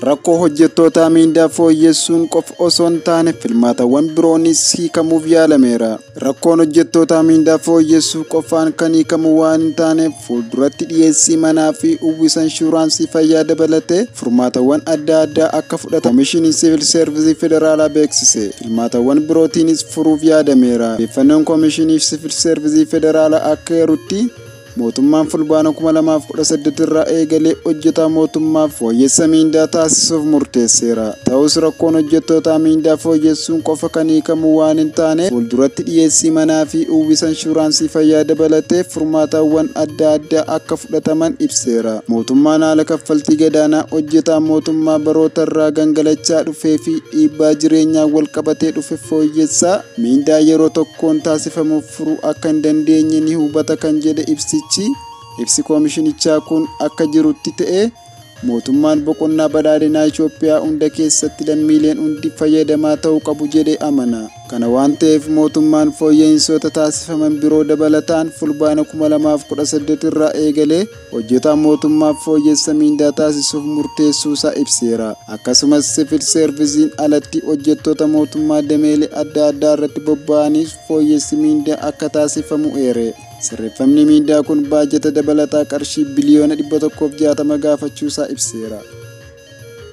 Rakkoo hojjettoota miindaa fooyyessuun qofa osoo hin taane filmaatawwan biroonis hiikamuuf yaalameera. Rakkoon hojjettoota miindaa fooyyessuu qofaan kan hiikamu waan hin taaneef fuulduratti dhiyeessii manaa fi uwwisa inshuraansii fayyaa dabalatee furmaatawwan adda addaa akka fudhatan Koomishiniin Siivil Servisii Federaalaa beeksise. Filmaatawwan birootiinis furuuf yaadameera. Odeeffannoon Koomishinii Siivil Servisii Federaalaa akka eerutti mootummaan fulbaana 2018 irraa eegalee hojjetaa mootummaaf fooyyessa miindaa taasisuuf murteesseera. Ta'us rakkoon hojjettoota miindaa fooyyessuun qofa kan hiikamu waan hin taane fuulduratti dhiyeessii manaa fi uwwisa inshuraansii fayyaa dabalatee furmaatawwan adda addaa akka fudhataman ibseera. Mootummaan haala kaffaltii gadaanaa hojjetaa mootummaa baroota irraa gangalachaa dhufee fi dhiibbaa jireenyaa wal qabatee dhufe fooyyessaa miindaa yeroo tokkoon taasifamuuf furuu akka hin dandeenye ni hubata kan jedhe ibsi koomishinichaa kun akka jirutti ta'e mootummaan boqonnaa badhaadhinaa Itoophiyaa hunda keessatti lammiileen hundi fayyadamaa ta'uu qabu jedhee amana. Kana waan ta'eef mootummaan fooyya'insoota taasifaman biroo dabalataan fulbaana 2018 irraa eegalee hojjetaa mootummaaf fooyyessa miindaa taasisuuf murteessuusaa ibseera. Akkasumas Siivil Servisiin alatti hojjettoota mootummaa dameelee adda addaa irratti bobba'aniif fooyyessi miindaa akka taasifamu eere. Sirreeffamni miindaa kun baajata dabalataa qarshii biliyoona 160 gaafachuusaa ibseera.